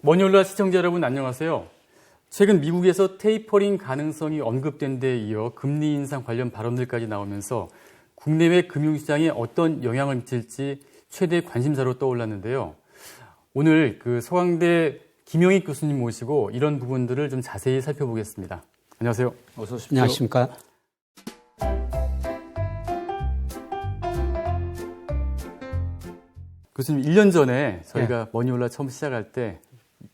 머니올라 시청자 여러분 안녕하세요. 최근 미국에서 테이퍼링 가능성이 언급된 데 이어 금리 인상 관련 발언들까지 나오면서 국내외 금융시장에 어떤 영향을 미칠지 최대 관심사로 떠올랐는데요. 오늘 서강대 김영익 교수님 모시고 이런 부분들을 좀 자세히 살펴보겠습니다. 안녕하세요. 어서 오십시오. 안녕하십니까. 교수님 1년 전에 저희가 머니올라 처음 시작할 때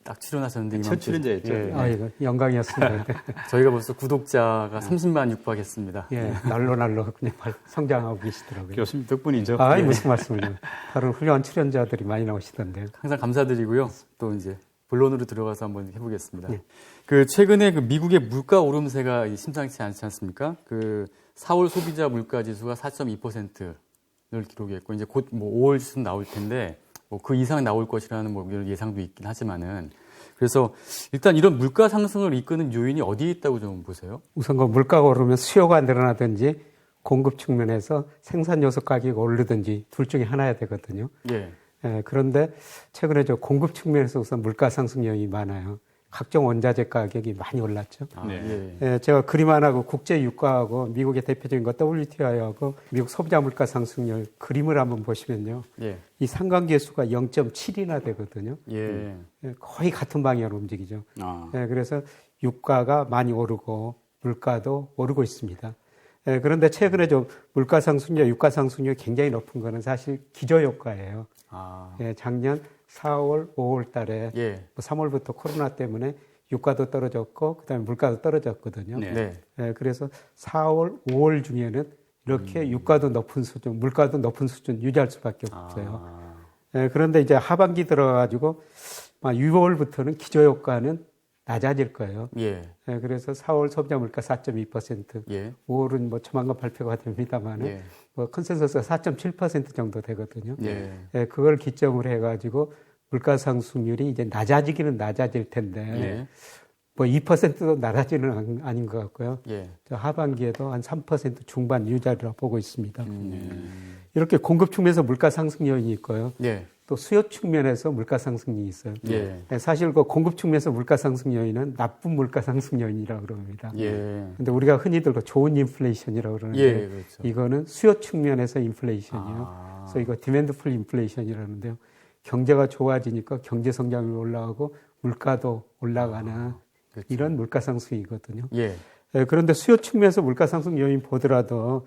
딱 출연하셨는데 첫 출연자였죠. 예. 이거 영광이었습니다. 저희가 벌써 구독자가 30만 육박했습니다. 예, 날로 그냥 성장하고 계시더라고요. 교수님 덕분이죠. 무슨 말씀을요. 다른 훌륭한 출연자들이 많이 나오시던데요. 항상 감사드리고요. 또 이제 본론으로 들어가서 한번 해보겠습니다. 예. 최근에 미국의 물가 오름세가 심상치 않지 않습니까? 4월 소비자 물가 지수가 4.2%를 기록했고 이제 곧 5월 지수 나올 텐데 그 이상 나올 것이라는 이런 예상도 있긴 하지만은 그래서 일단 이런 물가 상승을 이끄는 요인이 어디에 있다고 좀 보세요? 우선 물가가 오르면 수요가 늘어나든지 공급 측면에서 생산 요소 가격이 오르든지 둘 중에 하나야 되거든요. 예. 그런데 최근에 공급 측면에서 우선 물가 상승 요인이 많아요. 각종 원자재 가격이 많이 올랐죠. 제가 그림 하나하고 국제 유가하고 미국의 대표적인 거 WTI하고 미국 소비자 물가 상승률 그림을 한번 보시면요. 예. 이 상관계수가 0.7이나 되거든요. 예. 거의 같은 방향으로 움직이죠. 그래서 유가가 많이 오르고 물가도 오르고 있습니다. 그런데 최근에 물가 상승률, 유가 상승률이 굉장히 높은 거는 사실 기저효과예요. 작년 4월, 5월 달에 3월부터 코로나 때문에 유가도 떨어졌고 그다음에 물가도 떨어졌거든요. 그래서 4월, 5월 중에는 이렇게 유가도 높은 수준, 물가도 높은 수준 유지할 수밖에 없어요. 그런데 이제 하반기 들어가지고 6월부터는 기저효과는 낮아질 거예요. 그래서 4월 소비자 물가 4.2%, 5월은 조만간 발표가 됩니다만은 컨센서스가 4.7% 정도 되거든요. 그걸 기점으로 해가지고 물가 상승률이 이제 낮아지기는 낮아질 텐데 2%도 낮아지는 아닌 것 같고요. 저 하반기에도 한 3% 중반 유지하리라 보고 있습니다. 이렇게 공급 측면에서 물가 상승 요인이 있고요. 또 수요 측면에서 물가 상승이 있어요. 사실 공급 측면에서 물가 상승 요인은 나쁜 물가 상승 요인이라고 그럽니다. 근데 우리가 흔히들 좋은 인플레이션이라고 그러는데 그렇죠. 이거는 수요 측면에서 인플레이션이에요. 그래서 이거 디맨드풀 인플레이션이라는데요. 경제가 좋아지니까 경제 성장이 올라가고 물가도 올라가는 그렇죠. 이런 물가 상승이거든요. 그런데 수요 측면에서 물가 상승 요인 보더라도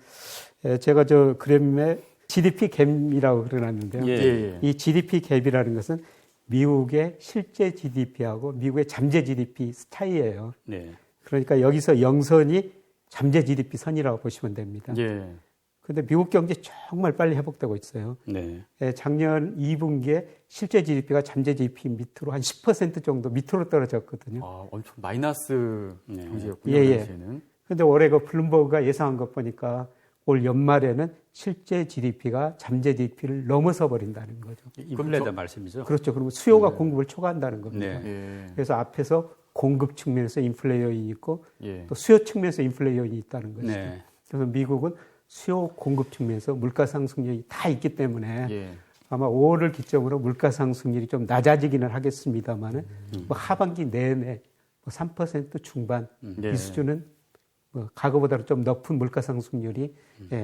제가 그램에 GDP 갭이라고 그려놨는데요. 이 GDP 갭이라는 것은 미국의 실제 GDP하고 미국의 잠재 GDP 차이예요. 그러니까 여기서 영선이 잠재 GDP 선이라고 보시면 됩니다. 그런데 미국 경제 정말 빨리 회복되고 있어요. 작년 2분기에 실제 GDP가 잠재 GDP 밑으로 한 10% 정도 밑으로 떨어졌거든요. 엄청 마이너스 경제였군요. 그런데 올해 블룸버그가 예상한 것 보니까 올 연말에는 실제 GDP가 잠재 GDP를 넘어서 버린다는 거죠. 인플레다 말씀이죠. 그렇죠. 그러면 수요가 공급을 초과한다는 겁니다. 그래서 앞에서 공급 측면에서 인플레 요인이 있고 또 수요 측면에서 인플레 요인이 있다는 것이죠. 그래서 미국은 수요 공급 측면에서 물가 상승률이 다 있기 때문에 아마 5월을 기점으로 물가 상승률이 좀 낮아지기는 하겠습니다만은 하반기 내내 3% 중반 이 수준은 과거보다 좀 높은 물가 상승률이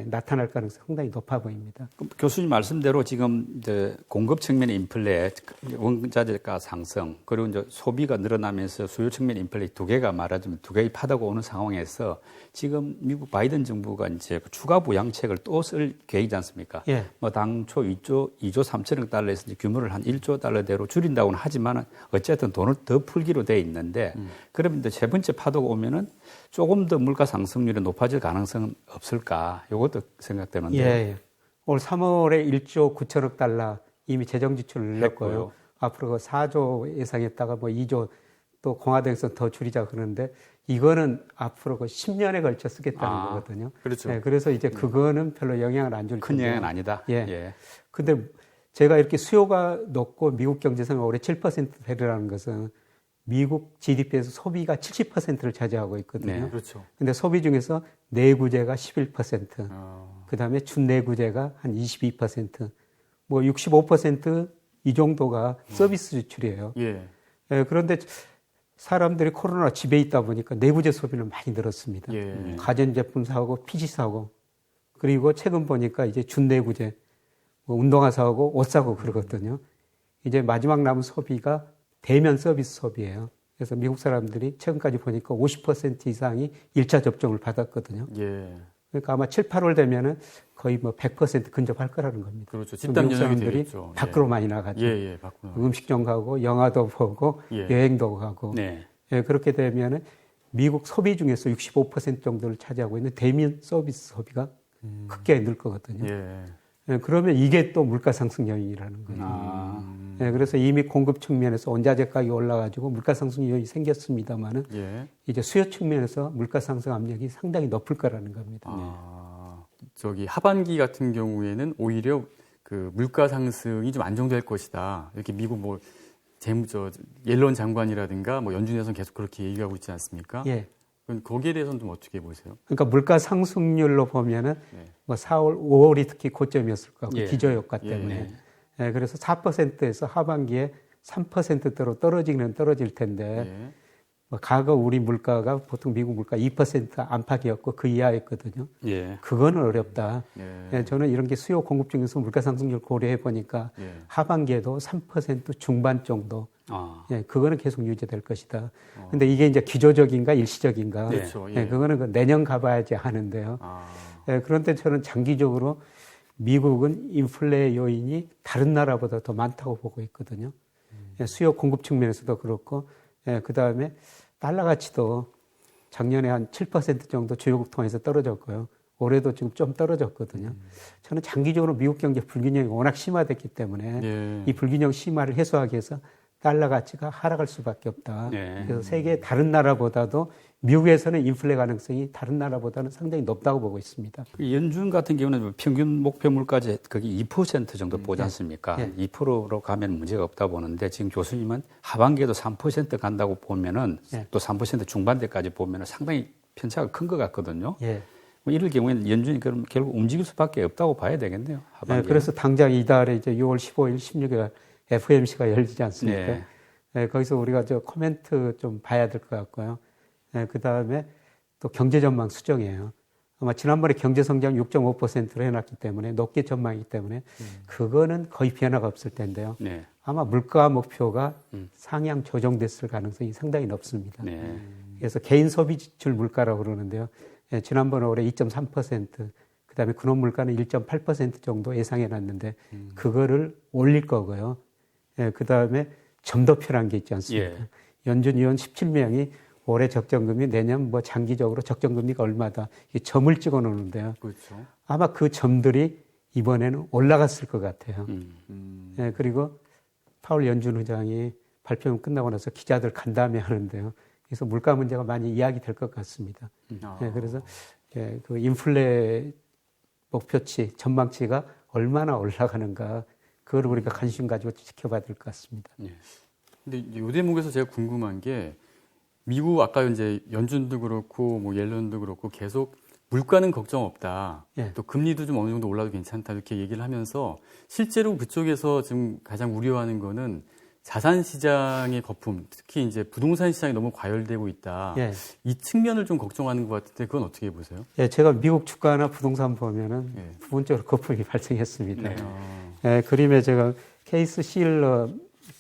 나타날 가능성이 상당히 높아 보입니다. 교수님 말씀대로 지금 이제 공급 측면의 인플레, 원자재가 상승, 그리고 이제 소비가 늘어나면서 수요 측면 인플레 두 개가 말하자면 두 개의 파도가 오는 상황에서 지금 미국 바이든 정부가 이제 추가 부양책을 또 쓸 계획이지 않습니까? 당초 2조 3천억 달러에서 이제 규모를 한 1조 달러대로 줄인다고는 하지만 어쨌든 돈을 더 풀기로 돼 있는데 그러면 이제 세 번째 파도가 오면은 조금 더 물가 상승률이 높아질 가능성은 없을까? 이것도 생각되는데. 올 3월에 1조 9천억 달러 이미 재정 지출을 냈고요. 앞으로 4조 예상했다가 2조 또 공화당에서 더 줄이자 그러는데 이거는 앞으로 10년에 걸쳐 쓰겠다는 거거든요. 그렇죠. 그래서 이제 그거는 별로 영향을 안 줄 큰 영향은 아니다. 근데 제가 이렇게 수요가 높고 미국 경제 성장이 올해 7% 되리라는 것은 미국 GDP에서 소비가 70%를 차지하고 있거든요. 그렇죠. 근데 소비 중에서 내구재가 11%, 그 다음에 준내구재가 한 22%, 65% 이 정도가 서비스 지출이에요. 그런데 사람들이 코로나 집에 있다 보니까 내부재 소비는 많이 늘었습니다. 예. 가전제품 사고, 피지 사고, 그리고 최근 보니까 이제 준내부재, 뭐 운동화 사고, 옷 사고 그러거든요. 이제 마지막 남은 소비가 대면 서비스 소비예요. 그래서 미국 사람들이 최근까지 보니까 50% 이상이 1차 접종을 받았거든요. 예. 그러니까 아마 7, 8월 되면은 거의 뭐 100% 근접할 거라는 겁니다. 그렇죠. 집단 미국 면역이 사람들이 되겠죠. 밖으로 많이 나가죠. 예, 밖으로. 음식점 가고 영화도 보고 예. 여행도 가고 네. 예, 그렇게 되면은 미국 소비 중에서 65% 정도를 차지하고 있는 대면 서비스 소비가 크게 늘 거거든요. 예. 예, 그러면 이게 또 물가 상승 요인이라는 거예요. 예, 그래서 이미 공급 측면에서 원자재 가격이 올라가지고 물가 상승 요인이 생겼습니다만은 예. 이제 수요 측면에서 물가 상승 압력이 상당히 높을 거라는 겁니다. 저기 하반기 같은 경우에는 오히려 그 물가 상승이 좀 안정될 것이다. 이렇게 미국 뭐 옐런 장관이라든가 뭐 연준에서는 계속 그렇게 얘기하고 있지 않습니까? 예. 그럼 거기에 대해서는 좀 어떻게 보세요? 그러니까 물가 상승률로 보면은 네. 뭐 4월, 5월이 특히 고점이었을 거고 예. 기저효과 때문에. 예, 그래서 4%에서 하반기에 3%대로 떨어지기는 떨어질 텐데 예. 뭐 과거 우리 물가가 보통 미국 물가 2% 안팎이었고 그 이하였거든요. 예. 그거는 어렵다. 예. 예, 저는 이런 게 수요 공급 중에서 물가 상승률 고려해 보니까 예. 하반기에도 3% 중반 정도. 아. 예, 그거는 계속 유지될 것이다. 근데 이게 이제 기조적인가 일시적인가. 그렇죠. 예, 그거는 그 내년 가봐야지 하는데요. 예, 그런데 저는 장기적으로 미국은 인플레 요인이 다른 나라보다 더 많다고 보고 있거든요. 예, 수요 공급 측면에서도 그렇고, 예, 그 다음에 달러 가치도 작년에 한 7% 정도 주요국 통해서 떨어졌고요. 올해도 지금 좀 떨어졌거든요. 저는 장기적으로 미국 경제 불균형이 워낙 심화됐기 때문에 예. 이 불균형 심화를 해소하기 위해서 달러 가치가 하락할 수밖에 없다. 네. 그래서 세계 다른 나라보다도 미국에서는 인플레 가능성이 다른 나라보다는 상당히 높다고 보고 있습니다. 그 연준 같은 경우는 평균 목표 물가지 거기 2% 정도 보지 않습니까? 네. 2%로 가면 문제가 없다 보는데 지금 교수님은 하반기에도 3% 간다고 보면은 네. 또 3% 중반대까지 보면은 상당히 편차가 큰 것 같거든요. 예. 뭐 이럴 경우에는 연준이 그럼 결국 움직일 수밖에 없다고 봐야 되겠네요. 하반기에. 네, 그래서 당장 이달에 이제 6월 15일, 16일 FOMC가 열리지 않습니까? 네. 네, 거기서 우리가 저 코멘트 좀 봐야 될 것 같고요. 네, 그 다음에 또 경제 전망 수정이에요. 아마 지난번에 경제 성장 6.5%로 해놨기 때문에 높게 전망이기 때문에 그거는 거의 변화가 없을 텐데요. 네. 아마 물가 목표가 상향 조정됐을 가능성이 상당히 높습니다. 네. 그래서 개인 소비 지출 물가라고 그러는데요. 예, 지난번 올해 2.3%, 그 다음에 근원 물가는 1.8% 정도 예상해놨는데 그거를 올릴 거고요. 예, 그 다음에 점도표라는 게 있지 않습니까? 예. 연준 위원 17명이 올해 적정금리, 내년 뭐 장기적으로 적정금리가 얼마다 이 점을 찍어 놓는데요. 그렇죠. 아마 그 점들이 이번에는 올라갔을 것 같아요. 예, 그리고 파월 연준 의장이 발표 끝나고 나서 기자들 간담회 하는데요. 그래서 물가 문제가 많이 이야기될 것 같습니다. 예, 그래서 예, 그 인플레 목표치, 전망치가 얼마나 올라가는가 그걸 우리가 관심 가지고 지켜봐야 될 것 같습니다. 근데 이 대목에서 제가 궁금한 게 미국 아까 이제 연준도 그렇고 뭐 옐런도 그렇고 계속 물가는 걱정 없다. 예. 또 금리도 좀 어느 정도 올라도 괜찮다 이렇게 얘기를 하면서 실제로 그쪽에서 지금 가장 우려하는 거는 자산 시장의 거품, 특히 이제 부동산 시장이 너무 과열되고 있다. 예. 이 측면을 좀 걱정하는 것 같은데 그건 어떻게 보세요? 예, 제가 미국 주가나 부동산 보면은 예. 부분적으로 거품이 발생했습니다. 네. 예, 그림에 제가 케이스 실러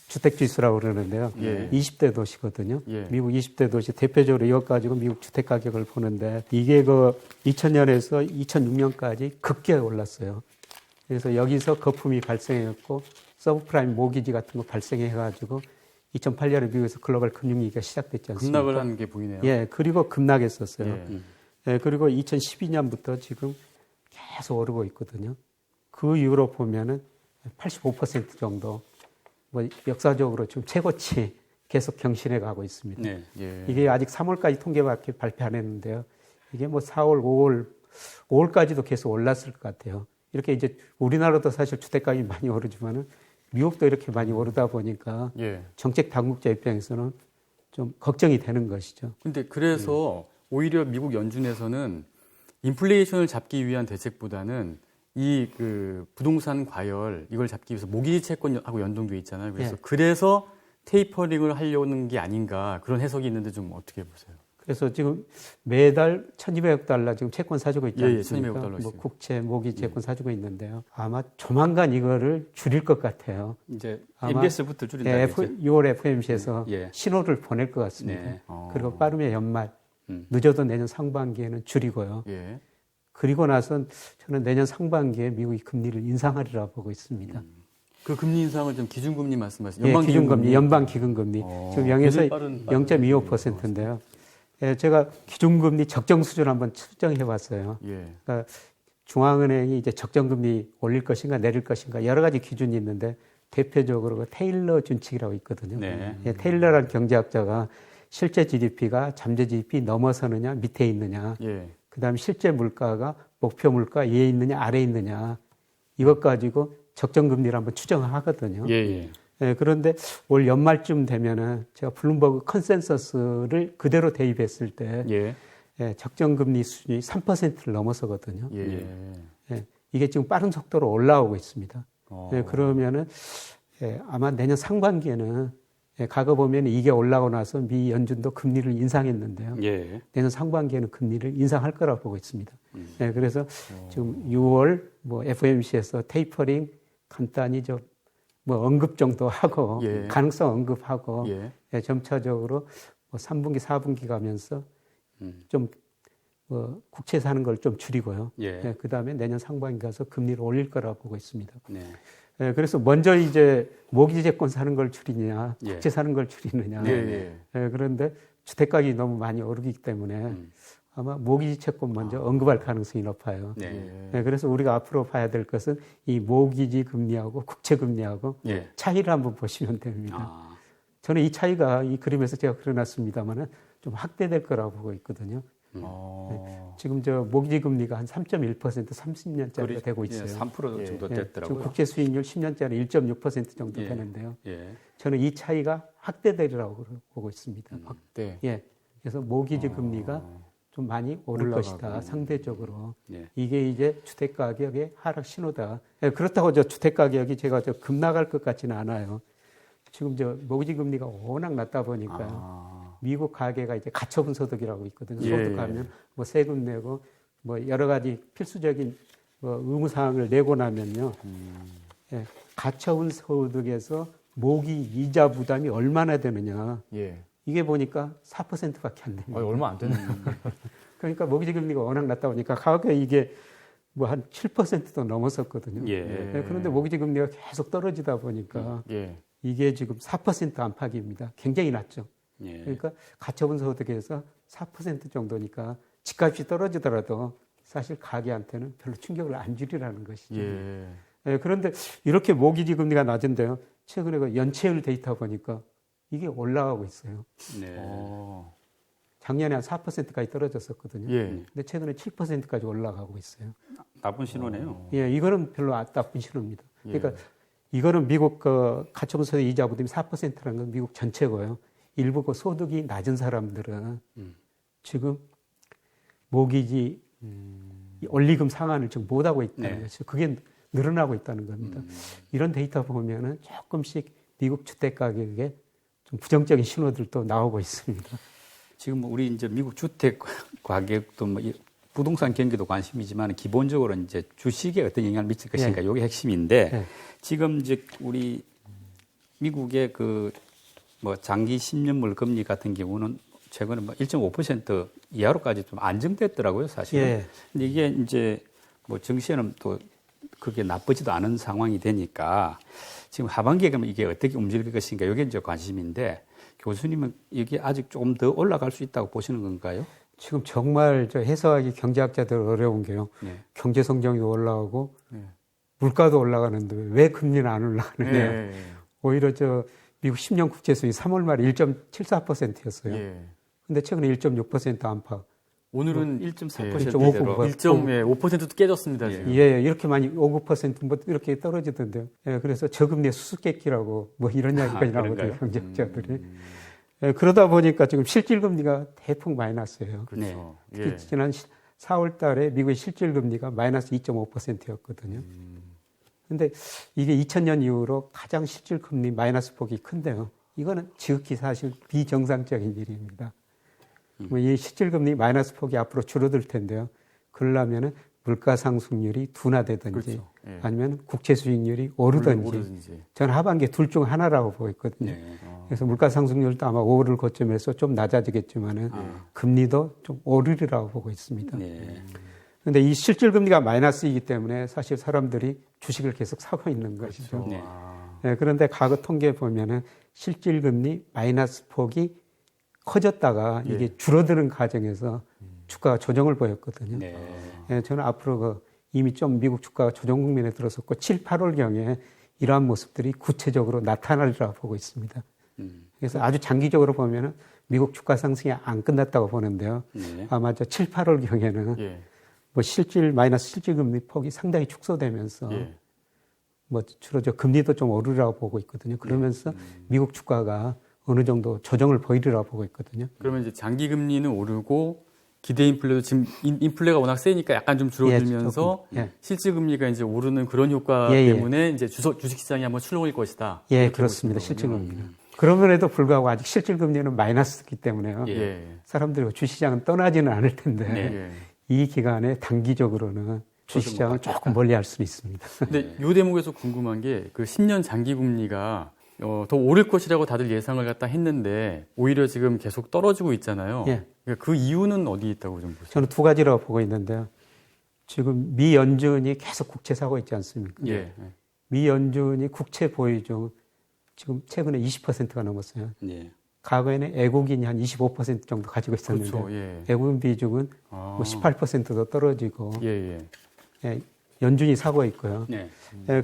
주택지수라고 그러는데요. 예. 20대 도시거든요. 예. 미국 20대 도시 대표적으로 이것 가지고 미국 주택 가격을 보는데 이게 그 2000년에서 2006년까지 급격히 올랐어요. 그래서 여기서 거품이 발생했고 서브프라임 모기지 같은 거 발생해가지고 2008년에 미국에서 글로벌 금융위기가 시작됐지 않습니까? 급락을 하는 게 보이네요. 예, 그리고 급락했었어요. 예. 예, 그리고 2012년부터 지금 계속 오르고 있거든요. 그 이후로 보면은 85% 정도 뭐 역사적으로 지금 최고치 계속 경신해 가고 있습니다. 네. 예. 이게 아직 3월까지 통계밖에 발표 안 했는데요. 이게 뭐 4월, 5월까지도 계속 올랐을 것 같아요. 이렇게 이제 우리나라도 사실 주택가격이 많이 오르지만은 미국도 이렇게 많이 오르다 보니까 예. 정책 당국자 입장에서는 좀 걱정이 되는 것이죠. 근데 그래서 오히려 미국 연준에서는 인플레이션을 잡기 위한 대책보다는 이 그 부동산 과열 이걸 잡기 위해서 모기지 채권하고 연동돼 있잖아요. 그래서 예. 그래서 테이퍼링을 하려는 게 아닌가 그런 해석이 있는데 좀 어떻게 보세요? 그래서 지금 매달 1,200억 달러 지금 채권 사주고 있지 않습니까? 1,200억 달러씩. 뭐 국채, 모기 채권 사주고 있는데요. 아마 조만간 이거를 줄일 것 같아요. 이제 아마 MBS부터 줄인다. 네, 그죠? 6월 FOMC에서 예. 신호를 보낼 것 같습니다. 네. 그리고 빠르면 연말, 음. 늦어도 내년 상반기에는 줄이고요. 예. 그리고 나선 저는 내년 상반기에 미국이 금리를 인상하리라 보고 있습니다. 그 금리 인상은 좀 기준금리 말씀하시죠? 예, 기준금리, 연방 기준금리. 지금 0에서 빠른 0.25%인데요. 예, 제가 기준금리 적정 수준 한번 측정해 봤어요. 예. 그러니까 중앙은행이 이제 적정금리 올릴 것인가 내릴 것인가 여러 가지 기준이 있는데 대표적으로 그 테일러 준칙이라고 있거든요. 네. 예, 테일러라는 경제학자가 실제 GDP가 잠재 GDP 넘어서느냐 밑에 있느냐, 예. 그다음에 실제 물가가 목표 물가 위에 있느냐 아래에 있느냐 이것 가지고 적정금리를 한번 추정을 하거든요. 예. 예, 그런데 올 연말쯤 되면은 제가 블룸버그 컨센서스를 그대로 대입했을 때 예. 예, 적정금리 수준이 3%를 넘어서거든요. 예. 예, 이게 지금 빠른 속도로 올라오고 있습니다. 어. 예, 그러면은 예, 아마 내년 상반기에는 예, 과거 보면 이게 올라오고 나서 미 연준도 금리를 인상했는데요. 예. 내년 상반기에는 금리를 인상할 거라고 보고 있습니다. 예, 그래서 지금 6월 뭐 FOMC에서 테이퍼링 간단히 뭐 언급 정도 하고 예. 가능성 언급하고 예. 예, 점차적으로 뭐 3분기, 4분기 가면서 좀 국채 사는 걸 좀 줄이고요. 예. 그 다음에 내년 상반기 가서 금리를 올릴 거라고 보고 있습니다. 네. 예, 그래서 먼저 이제 모기지 채권 사는 걸 줄이느냐, 예. 국채 사는 걸 줄이느냐. 예. 예, 그런데 주택 가격이 너무 많이 오르기 때문에 아마 모기지 채권 먼저 언급할 가능성이 높아요. 네. 예, 그래서 우리가 앞으로 봐야 될 것은 이 모기지 금리하고 국채 금리하고 예. 차이를 한번 보시면 됩니다. 아. 저는 이 차이가 이 그림에서 제가 그려놨습니다만은 좀 확대될 거라고 보고 있거든요. 지금 저 모기지 금리가 한 3.1% 30년짜리가 되고 있어요. 3% 정도 예, 됐더라고요. 지금 국제 수익률 10년짜리 1.6% 정도 예. 되는데요. 예. 저는 이 차이가 확대되리라고 보고 있습니다. 확대. 예. 그래서 모기지 금리가 좀 많이 오를 올라가고. 것이다. 상대적으로. 예. 이게 이제 주택 가격의 하락 신호다. 예, 그렇다고 저 주택 가격이 제가 급 나갈 것 같지는 않아요. 지금 저 모기지 금리가 워낙 낮다 보니까요. 미국 가계가 이제 가처분 소득이라고 있거든요. 예, 소득하면 뭐 세금 내고 뭐 여러 가지 필수적인 뭐 의무 사항을 내고 나면요. 예, 가처분 소득에서 모기 이자 부담이 얼마나 되느냐. 예. 이게 보니까 4%밖에 안 됩니다. 얼마 안 되네. 그러니까 모기지 금리가 워낙 낮다 보니까 가격에 이게 뭐 한 7%도 넘었었거든요. 예. 예, 그런데 모기지 금리가 계속 떨어지다 보니까 예. 이게 지금 4% 안팎입니다. 굉장히 낮죠. 예. 그러니까 가처분 소득에서 4% 정도니까 집값이 떨어지더라도 사실 가게한테는 별로 충격을 안 주리라는 것이죠. 예. 예, 그런데 이렇게 모기지 금리가 낮은데요. 최근에 그 연체율 데이터 보니까 이게 올라가고 있어요. 네. 작년에 한 4%까지 떨어졌었거든요. 예. 근데 최근에 7%까지 올라가고 있어요. 나쁜 신호네요. 예, 이거는 별로 나쁜 신호입니다. 그러니까 이거는 미국 그 가처분 소득 이자 부담이 4%라는 건 미국 전체고요. 일부 그 소득이 낮은 사람들은 지금 모기지 원리금 상환을 지금 못 하고 있다는 네. 것이죠. 그게 늘어나고 있다는 겁니다. 이런 데이터 보면은 조금씩 미국 주택 가격에 좀 부정적인 신호들도 나오고 있습니다. 지금 우리 이제 미국 주택 가격도 뭐 부동산 경기도 관심이지만 기본적으로 이제 주식에 어떤 영향을 미칠 것인가 이게 핵심인데 네. 지금 이제 우리 미국의 그 뭐 장기 10년물 금리 같은 경우는 최근에 뭐 1.5% 이하로까지 좀 안정됐더라고요, 사실은. 예. 근데 이게 이제 뭐 증시에는 또 그게 나쁘지도 않은 상황이 되니까 지금 하반기에 그러면 이게 어떻게 움직일 것인가 이게 이제 관심인데 교수님은 이게 아직 조금 더 올라갈 수 있다고 보시는 건가요? 지금 정말 저 해석하기 경제학자들 어려운 게요. 네. 경제 성장이 올라가고 물가도 올라가는데 왜 금리는 안 올라가느냐. 예. 오히려 저 미국 10년 국채 수익 3월 말에 1.74%였어요. 예. 근데 최근에 1.6% 안팎. 오늘은 1.4%대로 1.5%도 깨졌습니다. 지금. 예, 이렇게 많이 5%, 뭐 이렇게 떨어지던데요. 예, 그래서 저금리 수수께끼라고 뭐 이런 이야기까지 나오거든요, 경제학자들이. 예, 그러다 보니까 지금 실질금리가 대폭 마이너스예요. 그렇죠. 특히 예. 지난 4월 달에 미국의 실질금리가 마이너스 2.5%였거든요. 근데 이게 2000년 이후로 가장 실질금리 마이너스 폭이 큰데요. 이거는 지극히 사실 비정상적인 일입니다. 이 실질금리 마이너스 폭이 앞으로 줄어들 텐데요. 그러려면은 물가 상승률이 둔화되든지 그렇죠. 예. 아니면 국채 수익률이 오르든지 저는 하반기에 둘 중 하나라고 보고 있거든요. 네. 그래서 물가 상승률도 아마 5를 거점에서 좀 낮아지겠지만은 금리도 좀 오르리라고 보고 있습니다. 그런데 이 실질금리가 마이너스이기 때문에 사실 사람들이 주식을 계속 사고 있는 것이죠. 네. 네, 그런데 과거 통계에 보면은 실질금리 마이너스 폭이 커졌다가 예. 이게 줄어드는 과정에서 주가가 조정을 보였거든요. 네. 예, 저는 앞으로 이미 좀 미국 주가가 조정 국면에 들어섰고 7, 8월경에 이러한 모습들이 구체적으로 나타나리라고 보고 있습니다. 그래서 아주 장기적으로 보면은 미국 주가 상승이 안 끝났다고 보는데요. 네. 아마 저 7, 8월경에는 예. 뭐 마이너스 실질금리 폭이 상당히 축소되면서 예. 뭐 주로 저 금리도 좀 오르라고 보고 있거든요. 그러면서 미국 주가가 어느 정도 조정을 보이리라고 보고 있거든요. 그러면 이제 장기 금리는 오르고 기대 인플레도 지금 인플레가 워낙 세니까 약간 좀 줄어들면서 예. 실질 금리가 이제 오르는 그런 효과 때문에 이제 주식 시장이 한번 출렁일 것이다. 예, 그렇습니다. 실질금리는. 그럼에도 불구하고 아직 실질금리는 마이너스이기 때문에요. 예. 사람들이 주시장은 떠나지는 않을 텐데 예. 이 기간에 단기적으로는 주시장을 조금 멀리할 수는 있습니다. 근데 이 대목에서 궁금한 게 그 10년 장기 금리가 더 오를 것이라고 다들 예상을 갖다 했는데 오히려 지금 계속 떨어지고 있잖아요. 예. 그러니까 그 이유는 어디 있다고 좀 보세요? 저는 두 가지라고 보고 있는데요. 지금 미 연준이 계속 국채 사고 있지 않습니까? 예. 미 연준이 국채 보유 중 지금 최근에 20%가 넘었어요. 네. 과거에는 애국인이 한 25% 정도 가지고 있었는데 그렇죠. 예. 애국인 비중은 뭐 18%도 떨어지고 예. 예, 연준이 사고 있고요. 네.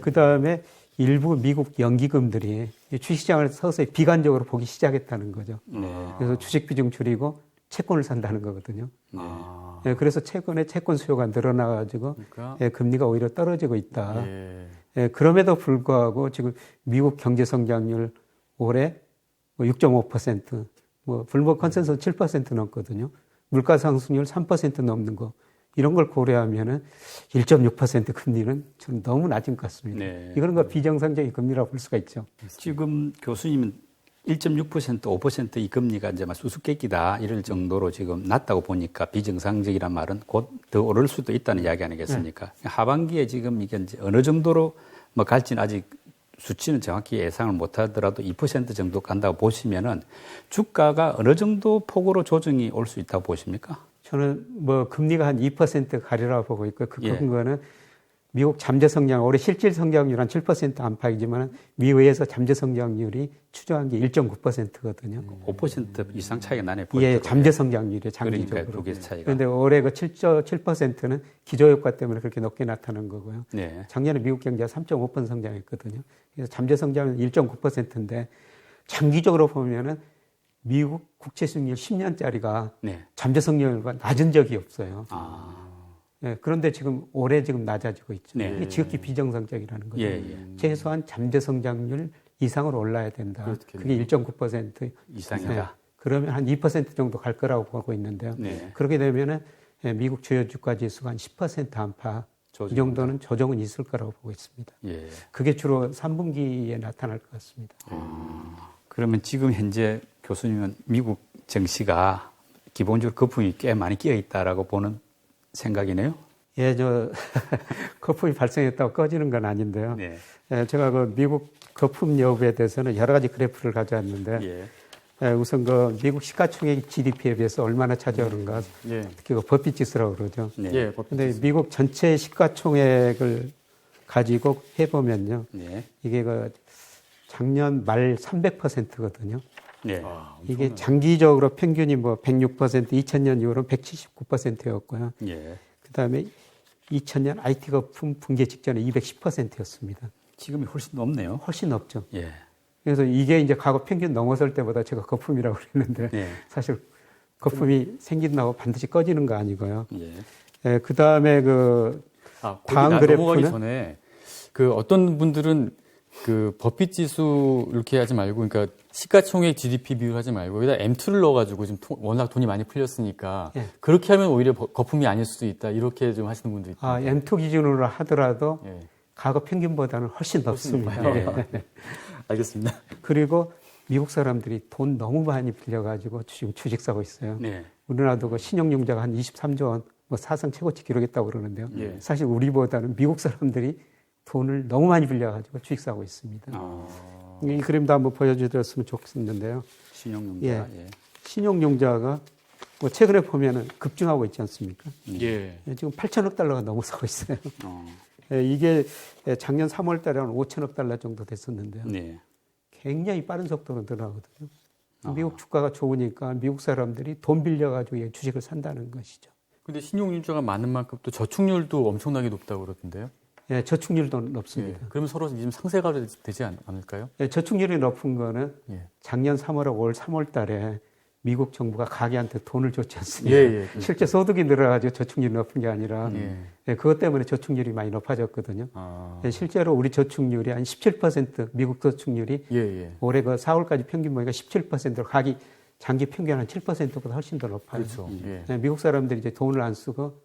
그 다음에 일부 미국 연기금들이 주식시장을 서서히 비관적으로 보기 시작했다는 거죠. 네. 그래서 주식 비중 줄이고 채권을 산다는 거거든요. 아. 예, 그래서 최근에 채권 수요가 늘어나가지고 그러니까 예, 금리가 오히려 떨어지고 있다. 예. 예, 그럼에도 불구하고 지금 미국 경제 성장률 올해 뭐 6.5%, 뭐 블룸버그 컨센서스 7% 넘거든요. 물가 상승률 3% 넘는 거 이런 걸 고려하면은 1.6% 금리는 저는 너무 낮은 것 같습니다. 네. 이거는 거 비정상적인 금리라고 볼 수가 있죠. 지금 교수님은 1.6%, 5%이 금리가 이제 막 수수께끼다 이럴 정도로 지금 낮다고 보니까 비정상적이란 말은 곧 더 오를 수도 있다는 이야기 아니겠습니까? 하반기에 지금 이게 이제 어느 정도로 뭐 갈지는 아직 수치는 정확히 예상을 못 하더라도 2% 정도 간다고 보시면은 주가가 어느 정도 폭으로 조정이 올 수 있다고 보십니까? 저는 뭐 금리가 한 2% 가리라고 보고 있고요. 그 예. 근거는 미국 잠재 성장, 올해 실질 성장률 한 7% 안팎이지만 미의회에서 잠재 성장률이 추정한 게 1.9%거든요. 5% 이상 차이가 나네. 예, 잠재 성장률이 장기적으로. 그러니까 두 개 차이가. 그런데 올해 그 7%는 기저효과 때문에 그렇게 높게 나타난 거고요. 네. 작년에 미국 경제가 3.5% 성장했거든요. 그래서 잠재 성장은 1.9%인데 장기적으로 보면은 미국 국채 수익률 10년짜리가 네. 잠재 성장률과 낮은 적이 없어요. 아. 예, 그런데 지금 올해 지금 낮아지고 있죠. 네. 이게 지극히 비정상적이라는 거죠. 예. 최소한 잠재 성장률 이상으로 올라야 된다. 그렇겠네요. 그게 1.9% 이상이다. 예, 그러면 한 2% 정도 갈 거라고 보고 있는데요. 네. 그렇게 되면은 예, 미국 주요 주가 지수가 한 10% 안팎 이 정도는 조정은 있을 거라고 보고 있습니다. 예. 그게 주로 3분기에 나타날 것 같습니다. 그러면 지금 현재 교수님은 미국 증시가 기본적으로 거품이 꽤 많이 끼어 있다라고 보는 생각이네요. 예, 거품이 발생했다고 꺼지는 건 아닌데요. 네. 예, 제가 그 미국 거품 여부에 대해서는 여러 가지 그래프를 가져왔는데, 예. 예, 우선 그 미국 시가총액 GDP에 비해서 얼마나 차지하는가, 예. 특히 그 법비 지수라고 그러죠. 네. 예. 근데 미국 전체 시가총액을 가지고 해보면요, 네. 이게 그 작년 말 300%거든요. 네. 이게 장기적으로 평균이 뭐 106%, 2000년 이후로는 170%였고요. 예. 그 다음에 2000년 IT 거품 붕괴 직전에 210%였습니다. 지금이 훨씬 높네요. 훨씬 높죠. 예. 그래서 이게 이제 과거 평균 넘어설 때보다 제가 거품이라고 그랬는데 네. 사실 거품이 생긴다고 반드시 꺼지는 거 아니고요. 예. 예, 그 다음에 그 다음 넘어가기 그래프는 전에 그 어떤 분들은 그 버핏 지수 이렇게 하지 말고 그러니까 시가총액 GDP 비율 하지 말고 여기다 M2를 넣어가지고 지금 워낙 돈이 많이 풀렸으니까 예. 그렇게 하면 오히려 거품이 아닐 수도 있다 이렇게 좀 하시는 분도 있다. M2 기준으로 하더라도 예. 과거 평균보다는 훨씬 높습니다. 높아요. 예. 알겠습니다. 그리고 미국 사람들이 돈 너무 많이 빌려가지고 지금 주식 사고 있어요. 네. 우리나라도 그 신용융자가 한 23조 원, 뭐 사상 최고치 기록했다고 그러는데요. 예. 사실 우리보다는 미국 사람들이 돈을 너무 많이 빌려가지고 주식 사고 있습니다. 이 그림도 한번 보여드렸으면 좋겠는데요. 신용융자. 예. 예. 신용융자가 뭐 최근에 보면은 급증하고 있지 않습니까? 예. 예, 지금 8천억 달러가 넘어서고 있어요. 어. 예, 이게 작년 3월 달에 한 5천억 달러 정도 됐었는데요. 네. 굉장히 빠른 속도로 늘어나거든요. 미국 주가가 좋으니까 미국 사람들이 돈 빌려가지고 주식을 산다는 것이죠. 근데 신용융자가 많은 만큼 또 저축률도 엄청나게 높다고 그러던데요. 예, 저축률도 높습니다. 예. 그러면 서로 지금 상세가 되지 않을까요? 예, 저축률이 높은 거는 예. 작년 3월하고 올 3월 달에 미국 정부가 가계한테 돈을 줬지 않습니까? 예. 실제 소득이 늘어가지고 저축률이 높은 게 아니라 예. 그것 때문에 저축률이 많이 높아졌거든요. 아. 예, 실제로 우리 저축률이 한 17%, 미국 저축률이 예. 올해 그 4월까지 평균 보니까 17%로 장기 평균 한 7%보다 훨씬 더 높아요. 그렇죠. 예. 예, 미국 사람들이 이제 돈을 안 쓰고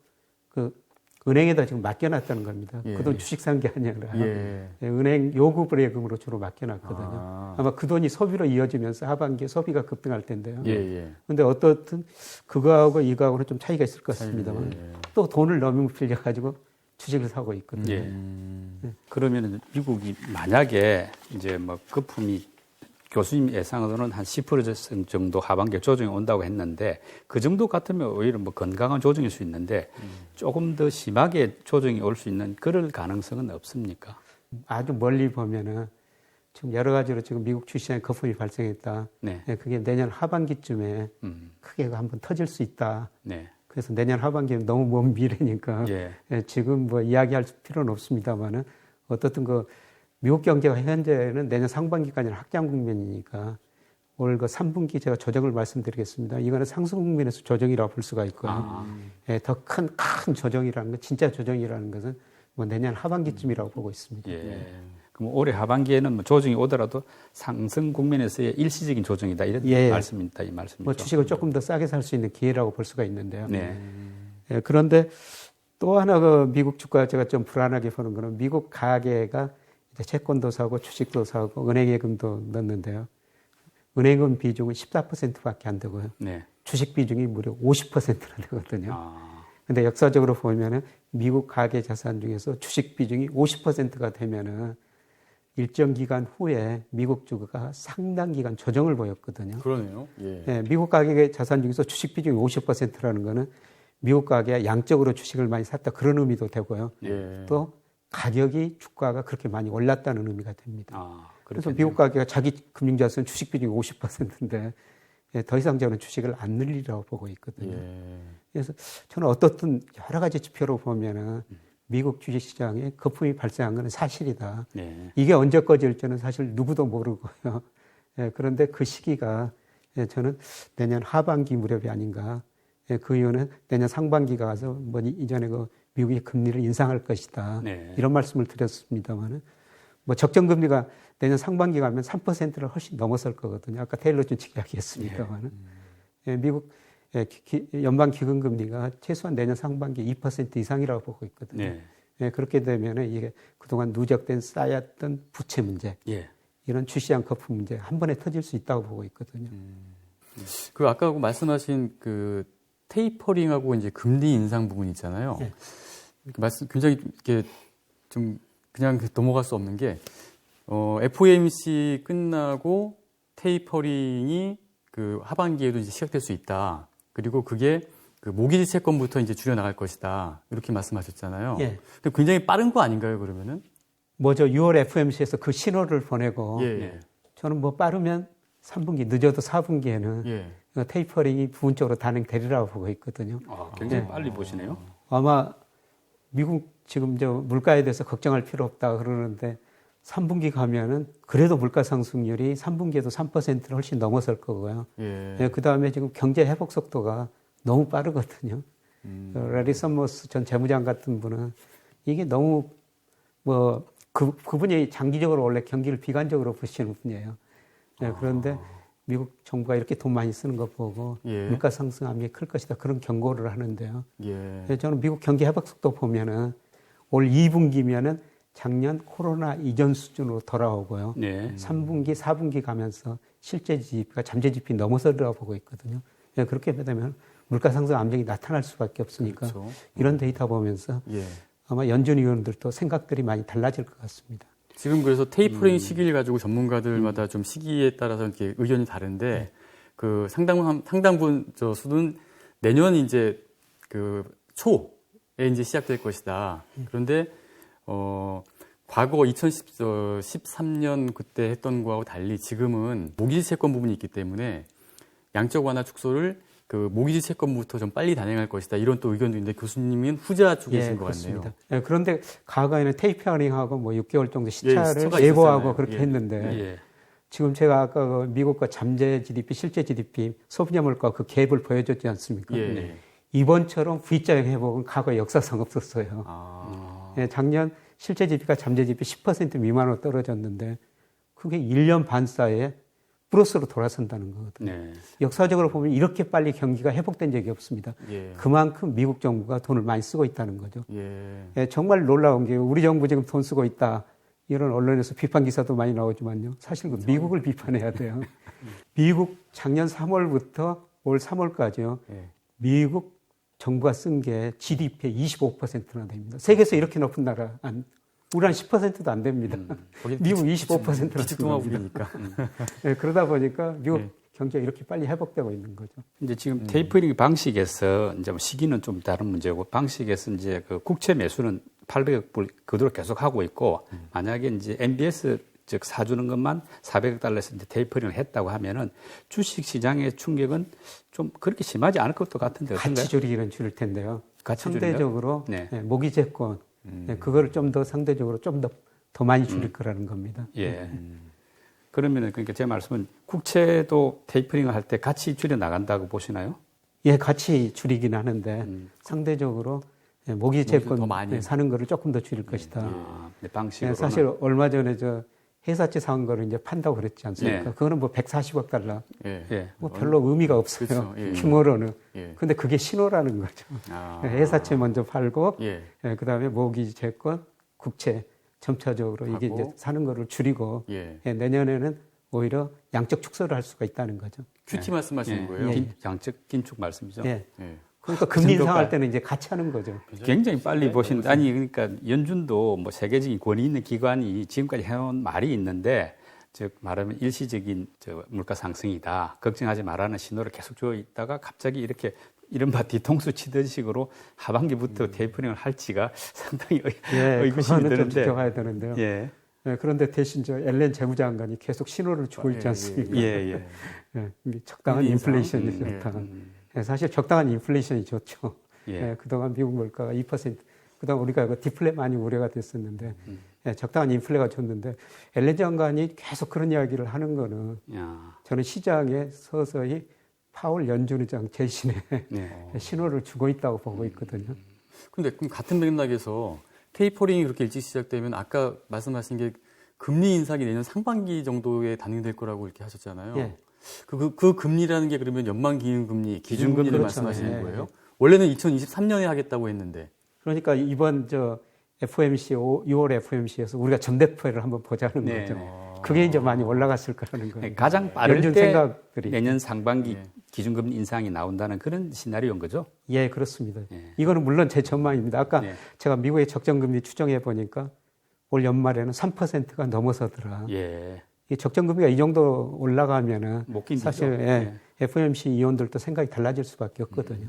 그 은행에다 지금 맡겨놨다는 겁니다. 예. 그 돈 주식 산 게 아니라 예. 예, 은행 요구불예금으로 주로 맡겨놨거든요. 아마 그 돈이 소비로 이어지면서 하반기에 소비가 급등할 텐데요. 예. 근데 어떻든 그거하고 이거하고는 좀 차이가 있을 것 같습니다만 또 돈을 너무 빌려가지고 주식을 사고 있거든요. 예. 그러면 미국이 만약에 이제 뭐 거품이 교수님 예상으로는 한 10% 정도 하반기에 조정이 온다고 했는데 그 정도 같으면 오히려 뭐 건강한 조정일 수 있는데 조금 더 심하게 조정이 올 수 있는 그럴 가능성은 없습니까? 아주 멀리 보면은 지금 여러 가지로 지금 미국 주시장에 거품이 발생했다. 네. 예, 그게 내년 하반기쯤에 크게 한번 터질 수 있다. 네. 그래서 내년 하반기는 너무 먼 미래니까 예. 예, 지금 뭐 이야기할 필요는 없습니다만은 어떻든 그 미국 경제가 현재는 내년 상반기까지는 확장 국면이니까 올 그 3분기 제가 조정을 말씀드리겠습니다. 이거는 상승 국면에서 조정이라고 볼 수가 있고요. 예, 더 큰 조정이라는 건 진짜 조정이라는 것은 뭐 내년 하반기쯤이라고 보고 있습니다. 예. 그럼 올해 하반기에는 뭐 조정이 오더라도 상승 국면에서의 일시적인 조정이다 이런 말씀입니다. 이 말씀이죠. 뭐 주식을 조금 더 싸게 살 수 있는 기회라고 볼 수가 있는데요. 네. 예, 그런데 또 하나 그 미국 주가 제가 좀 불안하게 보는 거는 미국 가계가 이제 채권도 사고 주식도 사고 은행예금도 넣는데요. 은행금 비중은 14%밖에 안 되고요. 네. 주식 비중이 무려 50%나 되거든요. 근데 역사적으로 보면은 미국 가계 자산 중에서 주식 비중이 50%가 되면은 일정 기간 후에 미국 주가가 상당 기간 조정을 보였거든요. 그러네요. 예. 예, 미국 가계 자산 중에서 주식 비중이 50%라는 거는 미국 가계가 양적으로 주식을 많이 샀다 그런 의미도 되고요. 예. 또 가격이 주가가 그렇게 많이 올랐다는 의미가 됩니다. 그래서 그렇겠네요. 미국 가계가 자기 금융자산 주식 비중이 50%인데 예, 더 이상 저는 주식을 안 늘리라고 보고 있거든요. 예. 그래서 저는 어떻든 여러 가지 지표로 보면은 미국 주식시장에 거품이 발생한 것은 사실이다. 네. 이게 언제 꺼질지는 사실 누구도 모르고요. 예, 그런데 그 시기가 예, 저는 내년 하반기 무렵이 아닌가. 예, 그 이유는 내년 상반기가 가서 뭐 이전에 그 미국이 금리를 인상할 것이다. 네. 이런 말씀을 드렸습니다만은 뭐 적정금리가 내년 상반기 가면 3%를 훨씬 넘어설 거거든요. 아까 테일러 준칙 이야기했습니다만은 예, 미국 연방기금금리가 최소한 내년 상반기 2% 이상이라고 보고 있거든요. 네. 예, 그렇게 되면 이게 그동안 누적된 쌓였던 부채 문제, 예. 이런 주시장 거품 문제 한 번에 터질 수 있다고 보고 있거든요. 그 아까 말씀하신 그 테이퍼링하고 이제 금리 인상 부분 있잖아요. 네. 굉장히 이렇게 좀 그냥 넘어갈 수 없는 게 FOMC 끝나고 테이퍼링이 그 하반기에도 이제 시작될 수 있다. 그리고 그게 그 모기지 채권부터 이제 줄여 나갈 것이다. 이렇게 말씀하셨잖아요. 예. 근데 굉장히 빠른 거 아닌가요, 그러면은? 뭐죠? 6월 FOMC에서 그 신호를 보내고 예. 저는 뭐 빠르면 3분기, 늦어도 4분기에는 예. 테이퍼링이 부분적으로 단행되리라고 보고 있거든요. 굉장히 빨리 보시네요. 아마 미국 지금 저 물가에 대해서 걱정할 필요 없다 그러는데 3분기 가면은 그래도 물가 상승률이 3분기에도 3%를 훨씬 넘어설 거고요. 예. 그 다음에 지금 경제 회복 속도가 너무 빠르거든요. 라리 서머스 전 재무장 같은 분은 이게 너무 뭐 그분이 장기적으로 원래 경기를 비관적으로 보시는 분이에요. 그런데 미국 정부가 이렇게 돈 많이 쓰는 거 보고 물가 상승 압력이 클 것이다 그런 경고를 하는데요. 저는 미국 경기 회복 속도 보면은 올 2분기면은 작년 코로나 이전 수준으로 돌아오고요. 네. 3분기, 4분기 가면서 실제 GDP가 잠재 GDP 넘어서 들어보고 있거든요. 예, 그렇게 되면 물가 상승 압력이 나타날 수밖에 없으니까 그렇죠. 이런 데이터 보면서 예. 아마 연준 위원들도 생각들이 많이 달라질 것 같습니다. 지금 그래서 테이퍼링 시기를 가지고 전문가들마다 좀 시기에 따라서 이렇게 의견이 다른데 그 상당분 저 수는 내년 이제 그 초에 이제 시작될 것이다. 그런데 과거 2013년 그때 했던 거하고 달리 지금은 모기지 채권 부분이 있기 때문에 양적 완화 축소를 그 모기지 채권부터 좀 빨리 단행할 것이다. 이런 또 의견도 있는데 교수님은 후자 쪽이신 것 같네요. 예, 그런데 과거에는 테이퍼링하고 뭐 6개월 정도 시차가 시차를 예고하고 있었잖아요. 그렇게 예. 했는데 예. 지금 제가 아까 그 미국과 잠재 GDP, 실제 GDP, 소비자 물가 그 갭을 보여줬지 않습니까? 예. 네. 이번처럼 V자형 회복은 과거 역사상 없었어요. 예, 작년 실제 GDP가 잠재 GDP 10% 미만으로 떨어졌는데 그게 1년 반 사이에 플러스로 돌아선다는 거거든요. 네. 역사적으로 보면 이렇게 빨리 경기가 회복된 적이 없습니다. 예. 그만큼 미국 정부가 돈을 많이 쓰고 있다는 거죠. 예. 예, 정말 놀라운 게 우리 정부 지금 돈 쓰고 있다. 이런 언론에서 비판 기사도 많이 나오지만요. 사실 그 미국을 비판해야 돼요. 미국 작년 3월부터 올 3월까지요. 예. 미국 정부가 쓴 게 GDP의 25%나 됩니다. 세계에서 이렇게 높은 나라 우리 한 10%도 안 됩니다. 미국 25%나 기축통화국이니까. 네, 그러다 보니까 미국 네. 경제가 이렇게 빨리 회복되고 있는 거죠. 이제 지금 테이퍼링 방식에서 이제 뭐 시기는 좀 다른 문제고 방식에서 이제 그 국채 매수는 800억 불 그대로 계속 하고 있고 만약에 이제 MBS 즉 사주는 것만 400억 달러에서 이제 테이퍼링을 했다고 하면은 주식 시장의 충격은 좀 그렇게 심하지 않을 것도 같은데 어떤가요? 같이 줄이기는 줄일 텐데요. 같이 상대적으로 네. 모기채권 그거를 좀 더 상대적으로 좀 더 많이 줄일 거라는 겁니다. 예. 그러면은 그러니까 제 말씀은 국채도 테이퍼링을 할 때 같이 줄여 나간다고 보시나요? 예, 같이 줄이긴 하는데 상대적으로 모기채권 더 많이. 사는 거를 조금 더 줄일 것이다. 아, 네, 방식으로. 사실 얼마 전에 저 회사채 산 거를 이제 판다고 그랬지 않습니까? 네. 그거는 뭐 140억 달러. 예. 예. 뭐 별로 의미가 없어요. 그렇죠. 예. 규모로는. 예. 근데 그게 신호라는 거죠. 아. 회사채 먼저 팔고, 예. 그다음에 모기지 채권, 국채 점차적으로 이게 하고. 이제 사는 거를 줄이고, 예. 내년에는 오히려 양적 축소를 할 수가 있다는 거죠. QT 말씀하시는 거예요? 예. 양적 긴축 말씀이죠. 예. 예. 그러니까 금리 정도가- 인상할 때는 이제 같이 하는 거죠. 굉장히 빨리 보신 아니 그러니까 연준도 뭐 세계적인 권위 있는 기관이 지금까지 해온 말이 있는데 즉 말하면 일시적인 저 물가 상승이다 걱정하지 말라는 신호를 계속 줘 있다가 갑자기 이렇게 이른바 뒤통수 치듯 식으로 하반기부터 테이퍼링을 할지가 상당히 의구심이 그거는 좀 드는데 지켜봐야 되는데요. 예. 그런데 대신 저 앨런 재무장관이 계속 신호를 주고 있지 않습니까? 예. 적당한 금리 인상. 인플레이션이 좋다. 사실 적당한 인플레이션이 좋죠. 예. 그동안 미국 물가가 2%, 그동안 우리가 그 디플레 많이 우려가 됐었는데, 적당한 인플레가 좋는데, 앨런 장관이 계속 그런 이야기를 하는 거는 야. 저는 시장에 서서히 파월 연준 의장 재신의 네. 신호를 주고 있다고 보고 있거든요. 근데 그럼 같은 맥락에서 테이퍼링이 그렇게 일찍 시작되면 아까 말씀하신 게 금리 인상이 내년 상반기 정도에 단행될 거라고 이렇게 하셨잖아요. 예. 그 금리라는 게 그러면 연방기금리, 기준금리를 그렇죠. 말씀하시는 예. 거예요? 원래는 2023년에 하겠다고 했는데. 그러니까 이번 FOMC 6월 FOMC에서 우리가 전대표를 한번 보자는 네. 거죠. 그게 이제 많이 올라갔을 거라는 거예요. 가장 빠를 연준 때 생각들이. 내년 상반기 예. 기준금리 인상이 나온다는 그런 시나리오인 거죠. 예, 그렇습니다. 예. 이거는 물론 제 전망입니다. 아까 네. 제가 미국의 적정금리 추정해 보니까 올 연말에는 3%가 넘어서더라. 예. 이 적정금리가 이 정도 올라가면은 못 견디죠. 사실 예. FOMC 위원들도 생각이 달라질 수밖에 없거든요.